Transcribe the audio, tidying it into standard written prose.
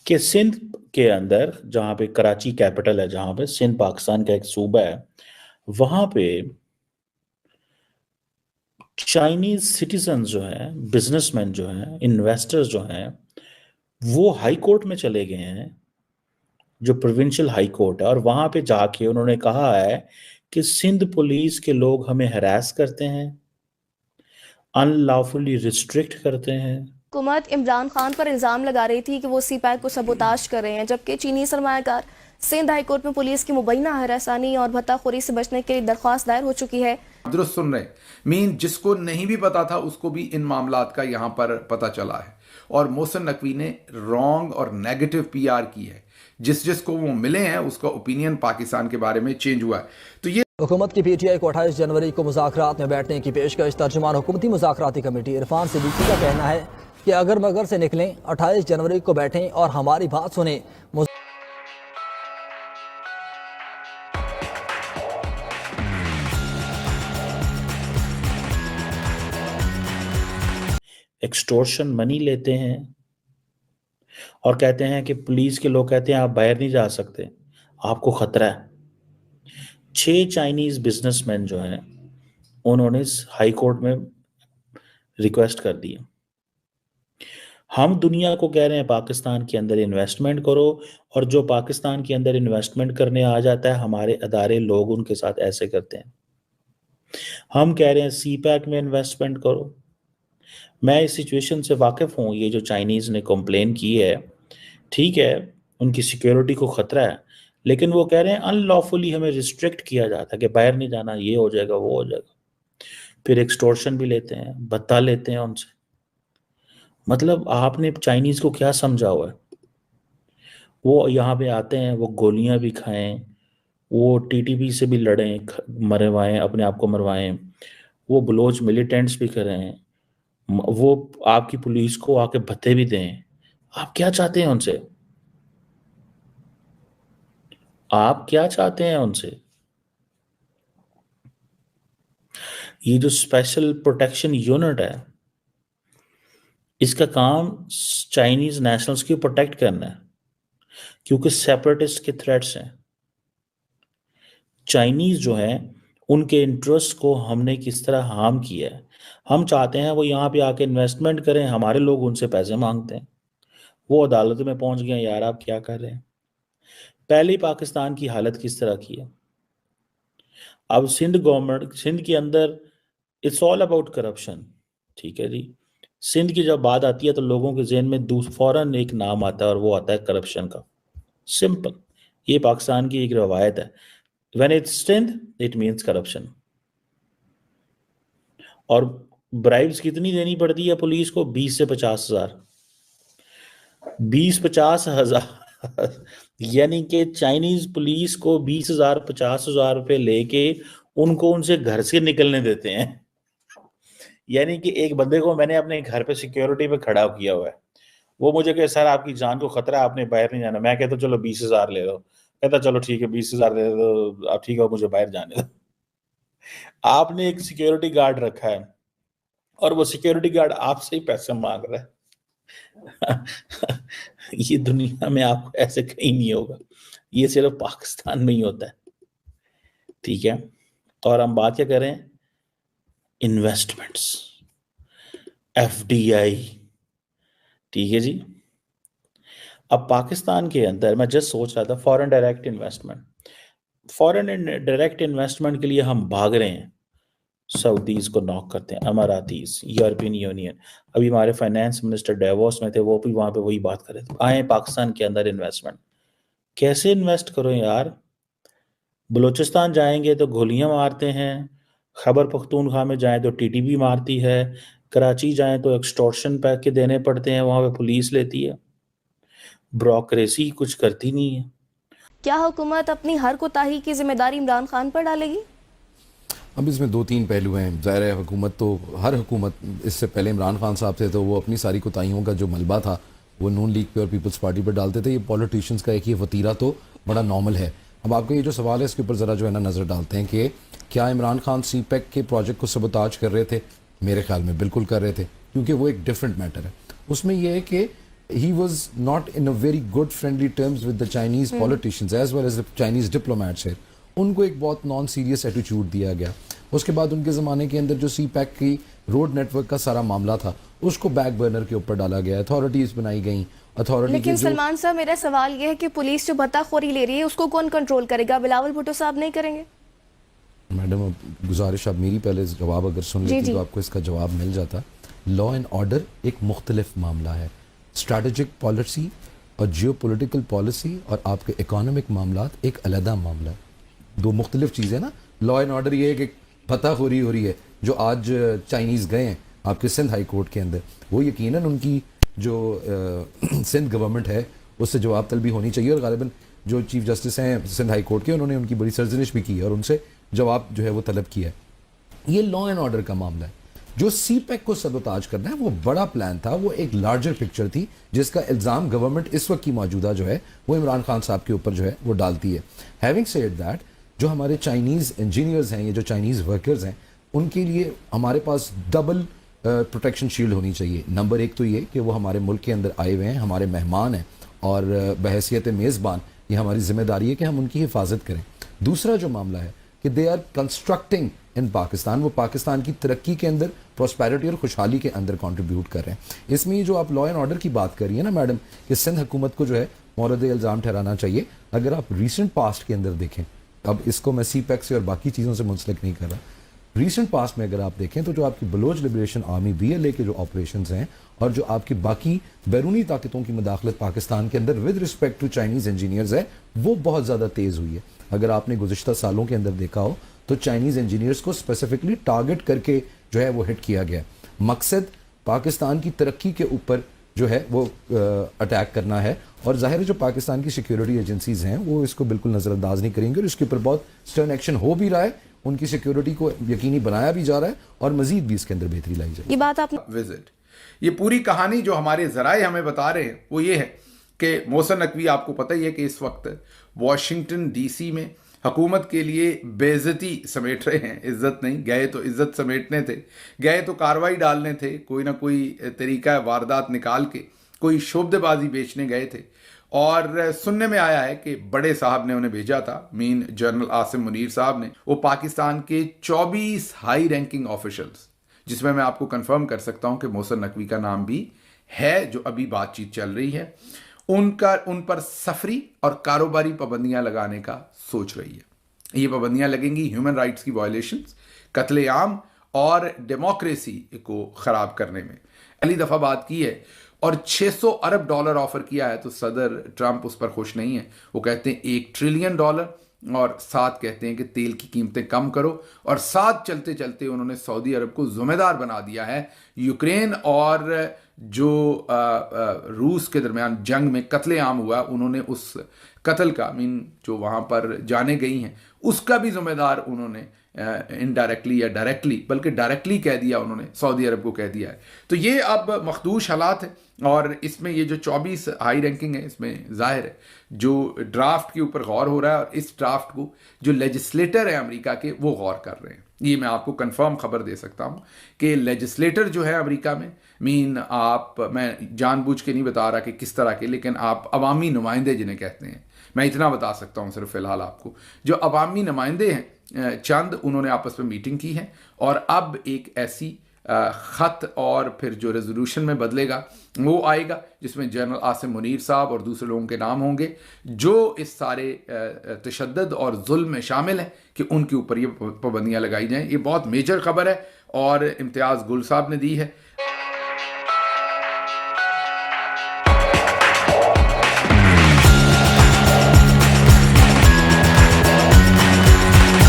कि सिंध के अंदर जहाँ पे कराची कैपिटल है, जहाँ पे सिंध पाकिस्तान का एक सूबा है, वहाँ पे चाइनीज सिटीजन जो हैं, बिजनेसमैन जो हैं, इन्वेस्टर्स जो हैं, वो हाई कोर्ट में चले गए हैं, जो प्रोविंशियल हाई कोर्ट है, और वहाँ पे जाके उन्होंने कहा है कि सिंध पुलिस के लोग हमें हरास करते हैं, अनलॉफुली रिस्ट्रिक्ट करते हैं। हुकूमत इमरान खान पर इल्ज़ाम लगा रही थी कि वो सीपैक को सबोताज कर रहे हैं, जबकि चीनी सरमायाकार सिंध हाई कोर्ट में पुलिस की मुबैना हरासानी और भत्ताखोरी से बचने के लिए दरख्वास्त दायर हो चुकी है। दुरुस्त सुन रहे मीन जिसको नहीं भी पता था उसको भी इन मामलात का यहाँ पर पता चला है, और मोहसिन नकवी ने रॉन्ग और नेगेटिव पीआर की है। जिसको वो मिले हैं उसका ओपिनियन पाकिस्तान के बारे में चेंज हुआ है। तो ये हुकूमत की पीटीआई को 28 जनवरी को मुज़ाकरात में बैठने की पेशकश। तर्जुमान हुकूमती मुज़ाकराती कमेटी इरफान सिद्दीकी का कहना है कि अगर मगर से निकलें, 28 जनवरी को बैठें और हमारी बात सुने। एक्सटोर्शन मनी लेते हैं और कहते हैं कि पुलिस के लोग कहते हैं आप बाहर नहीं जा सकते, आपको खतरा है। 6 चाइनीज बिजनेसमैन जो हैं उन्होंने हाई कोर्ट में रिक्वेस्ट कर दी। हम दुनिया को कह रहे हैं पाकिस्तान के अंदर इन्वेस्टमेंट करो, और जो पाकिस्तान के अंदर इन्वेस्टमेंट करने आ जाता है, हमारे अदारे लोग उनके साथ ऐसे करते हैं। हम कह रहे हैं सीपैक में इन्वेस्टमेंट करो। मैं इस सिचुएशन से वाकिफ हूँ। ये जो चाइनीज़ ने कंप्लेन की है, ठीक है, उनकी सिक्योरिटी को ख़तरा है, लेकिन वो कह रहे हैं अनलॉफुली हमें रिस्ट्रिक्ट किया जाता है कि बाहर नहीं जाना, ये हो जाएगा, वो हो जाएगा। फिर एक्सटोर्शन भी लेते हैं, भत्ता लेते हैं उनसे। मतलब आपने चाइनीज़ को क्या समझा हुआ है? वो यहाँ पे आते हैं, वो गोलियां भी खाएं, वो टीटीपी से भी लड़ें, मरवाएं, अपने आप को मरवाएं, वो बलोच मिलिटेंट्स भी करें, वो आपकी पुलिस को आके भत्ते भी दें। आप क्या चाहते हैं उनसे? आप क्या चाहते हैं उनसे? ये जो स्पेशल प्रोटेक्शन यूनिट है, इसका काम चाइनीज नेशनल्स की प्रोटेक्ट करना है, क्योंकि सेपरेटिस्ट के थ्रेट्स हैं। चाइनीज जो हैं उनके इंटरेस्ट को हमने किस तरह हार्म किया है। हम चाहते हैं वो यहाँ पे आके इन्वेस्टमेंट करें, हमारे लोग उनसे पैसे मांगते हैं। वो अदालत में पहुंच गए, यार आप क्या कर रहे हैं? पहले पाकिस्तान की हालत किस तरह की है। अब सिंध गवर्नमेंट, सिंध के अंदर इट्स ऑल अबाउट करप्शन, ठीक है जी। सिंध की जब बात आती है तो लोगों के जहन में फौरन एक नाम आता है, और वो आता है करप्शन का। सिंपल, ये पाकिस्तान की एक रवायत है। When it's Sindh it means corruption. और ब्राइब्स कितनी देनी पड़ती है पुलिस को? 20 से 50,000। 20-50,000 यानी कि चाइनीज पुलिस को 20,000 50,000 रुपए लेके उनको उनसे घर से निकलने देते हैं। यानी कि एक बंदे को मैंने अपने घर पे सिक्योरिटी पे खड़ा किया हुआ है, वो मुझे कहे सर आपकी जान को खतरा है, आपने बाहर नहीं जाना। मैं कहता चलो 20,000 ले लो। कहता चलो ठीक है 20,000 दे दो, आप ठीक है मुझे बाहर जाने दो। आपने एक सिक्योरिटी गार्ड रखा है और वो सिक्योरिटी गार्ड आपसे ही पैसे मांग रहा है। ये दुनिया में आपको ऐसे कहीं नहीं होगा, ये सिर्फ पाकिस्तान में ही होता है, ठीक है। और हम बात क्या करें? इन्वेस्टमेंट्स, एफडीआई, ठीक है जी। अब पाकिस्तान के अंदर मैं जस्ट सोच रहा था foreign direct investment, foreign direct investment के लिए हम भाग रहे हैं। सऊदीज को नॉक करते हैं, अमारातीज, यूरोपियन यूनियन। अभी हमारे फाइनेंस मिनिस्टर डेवोस में थे, वो भी वहां पे वही बात कर रहे थे, आए पाकिस्तान के अंदर इन्वेस्टमेंट। कैसे इन्वेस्ट करो यार? बलूचिस्तान जाएंगे तो गोलियां मारते हैं, खैबर पख्तूनख्वा में जाएं तो टीटीपी मारती है, कराची जाएं तो एक्सटॉर्शन पैके देने पड़ते हैं, वहां पे पुलिस लेती है, ब्रोक्रेसी कुछ करती नहीं है। क्या हुकूमत अपनी हर कोताही की जिम्मेदारी इमरान खान पर डालेगी? अब इसमें 2-3 पहलू हैं। ज़ाहिर है हुकूमत तो, हर हुकूमत, इससे पहले इमरान खान साहब थे तो वो अपनी सारी कोताहियों का जो मलबा था वो नून लीग पे और पीपल्स पार्टी पर डालते थे। ये पॉलिटिशियंस का एक ये वतीरा तो बड़ा नॉर्मल है। अब आपका ये जो सवाल है इसके ऊपर ज़रा जो है ना नज़र डालते हैं कि क्या इमरान खान सीपैक के प्रोजेक्ट को सबोताज कर रहे थे? मेरे ख्याल में बिल्कुल कर रहे थे, क्योंकि वो एक डिफरेंट मैटर है। उसमें यह है कि he was not in a very good friendly terms with the Chinese politicians as well as the Chinese diplomats here. उनको एक बहुत नॉन सीरियस एटीट्यूड दिया गया. उसके बाद उनके ज़माने के अंदर जो सी पैक की रोड नेटवर्क का सारा मामला था उसको बैक बर्नर के ऊपर डाला गया. अथॉरिटीज़ बनाई गई. अथॉरिटी लेकिन सलमान साहब, मेरा सवाल यह है कि पुलिस जो भत्ताखोरी ले रही है उसको कौन कंट्रोल करेगा? बिलावल भुट्टो साहब नहीं करेंगे? मैडम, गुजारिश आप मेरी पहले जवाब अगर सुन लेती तो आपको इसका जवाब मिल जाता. लॉ एंड ऑर्डर एक मुख्तलिफ मामला है. स्ट्रैटेजिक पॉलिसी और जियोपॉलिटिकल पॉलिसी और आपके इकोनॉमिक मामलात एक अलहदा मामला है. दो मुख्तलिफ चीज़ें ना. लॉ एंड ऑर्डर ये है कि फतहखोरी हो रही है. जो आज चाइनीज़ गए हैं आपके सिंध हाई कोर्ट के अंदर, वो यकीनन उनकी जो सिंध गवर्नमेंट है उससे जवाब तलबी होनी चाहिए. और गालिबन जो चीफ जस्टिस हैं सिंध हाई कोर्ट के, उन्होंने उनकी बड़ी सर्जनिश भी की है और उनसे जवाब जो है वो तलब किया है. ये लॉ एंड ऑर्डर का मामला है. जो सी पैक को सबोताज करना है वो बड़ा प्लान था, वो एक लार्जर पिक्चर थी जिसका इल्ज़ाम गवर्नमेंट इस वक्त की मौजूदा जो है वो इमरान खान साहब के ऊपर जो है वो डालती है. हैविंग सेड दैट, जो हमारे चाइनीज़ इंजीनियर्स हैं, ये जो चाइनीज़ वर्कर्स हैं, उनके लिए हमारे पास डबल प्रोटेक्शन शील्ड होनी चाहिए. नंबर एक तो ये कि वो हमारे मुल्क के अंदर आए हुए हैं, हमारे मेहमान हैं और बहैसियत मेज़बान ये हमारी जिम्मेदारी है कि हम उनकी हिफाजत करें. दूसरा जो मामला है कि दे आर कंस्ट्रक्टिंग इन पाकिस्तान, वो पाकिस्तान की तरक्की के अंदर, प्रॉस्पेरिटी और खुशहाली के अंदर कंट्रीब्यूट कर रहे हैं. इसमें ये जो आप लॉ एंड ऑर्डर की बात कर रही है ना मैडम, कि सिंध हुकूमत को जो है मौरद इल्ज़ाम ठहराना चाहिए. अगर आप रीसेंट पास्ट के अंदर देखें, अब इसको मैं सी पैक से और बाकी चीज़ों से मुंसलिक नहीं कर रहा, रीसेंट पास्ट में अगर आप देखें तो जो आपकी बलोच लिबरेशन आर्मी BLA के जो ऑपरेशंस हैं और जो आपकी बाकी बैरूनी ताकतों की मदाखलत पाकिस्तान के अंदर with respect to Chinese engineers है, वो बहुत ज़्यादा तेज़ हुई है. अगर आपने गुज़िश्ता सालों के अंदर देखा हो तो चाइनीज़ इंजीनियर्स को स्पेसिफिकली टारगेट करके जो है वो हिट किया गया. मकसद पाकिस्तान की तरक्की के ऊपर जो है वो अटैक करना है. और ज़ाहिर है जो पाकिस्तान की सिक्योरिटी एजेंसीज़ हैं वो इसको बिल्कुल नज़रअंदाज नहीं करेंगे और इसके ऊपर बहुत स्टर्न एक्शन हो भी रहा है. उनकी सिक्योरिटी को यकीनी बनाया भी जा रहा है और मजीद भी इसके अंदर बेहतरी लाई जाए. ये बात आपने विजिट, ये पूरी कहानी जो हमारे ज़राए हमें बता रहे हैं वो ये है कि मोहसिन नकवी, आपको पता ही है कि इस वक्त वॉशिंगटन DC में हुकूमत के लिए बेइज्जती समेट रहे हैं. इज्जत नहीं, गए तो इज्जत समेटने थे, गए तो कार्रवाई डालने थे, कोई ना कोई तरीका वारदात निकाल के कोई शोबदेबाजी बेचने गए थे. और सुनने में आया है कि बड़े साहब ने उन्हें भेजा था, मीन जनरल आसिम मुनीर साहब ने, वो पाकिस्तान के 24 हाई रैंकिंग ऑफिशल्स, जिसमें मैं आपको कंफर्म कर सकता हूं कि मोहसिन नकवी का नाम भी है, जो अभी बातचीत चल रही है, उन पर सफरी और कारोबारी पाबंदियां लगाने का सोच रही है. ये पाबंदियां लगेंगी ह्यूमन राइट्स की वायलेशंस, कत्लेआम और डेमोक्रेसी को ख़राब करने में. पहली दफ़ा बात की है और $600 अरब ऑफर किया है. तो सदर ट्रंप उस पर खुश नहीं है. वो कहते हैं $1 ट्रिलियन और साथ कहते हैं कि तेल की कीमतें कम करो. और साथ चलते चलते उन्होंने सऊदी अरब को जिम्मेदार बना दिया है यूक्रेन और जो रूस के दरमियान जंग में कत्लेआम हुआ, उन्होंने उस कत्ल का, जो वहाँ पर जाने गई हैं, उसका भी जिम्मेदार उन्होंने इनडायरेक्टली या डायरेक्टली, बल्कि डायरेक्टली कह दिया उन्होंने, सऊदी अरब को कह दिया है. तो ये अब मखदूश हालात है. और इसमें ये जो 24 हाई रैंकिंग है, इसमें जाहिर है जो ड्राफ्ट के ऊपर गौर हो रहा है और इस ड्राफ्ट को जो लेजिस्लेटर है अमेरिका के वो गौर कर रहे हैं. ये मैं आपको कंफर्म खबर दे सकता हूँ कि लेजिस्लेटर जो है अमेरिका में, मैं जानबूझ के नहीं बता रहा कि किस तरह के, लेकिन आप अवामी नुमाइंदे जिन्हें कहते हैं, मैं इतना बता सकता हूँ सिर्फ फिलहाल आपको, जो अवामी नुमाइंदे हैं चंद, उन्होंने आपस में मीटिंग की है और अब एक ऐसी ख़त और फिर जो रेजोल्यूशन में बदलेगा वो आएगा जिसमें जनरल आसिम मुनीर साहब और दूसरे लोगों के नाम होंगे जो इस सारे तशद्दुद और जुल्म में शामिल हैं कि उनके ऊपर ये पाबंदियाँ लगाई जाएं. ये बहुत मेजर खबर है और इम्तियाज़ गुल साहब ने दी है.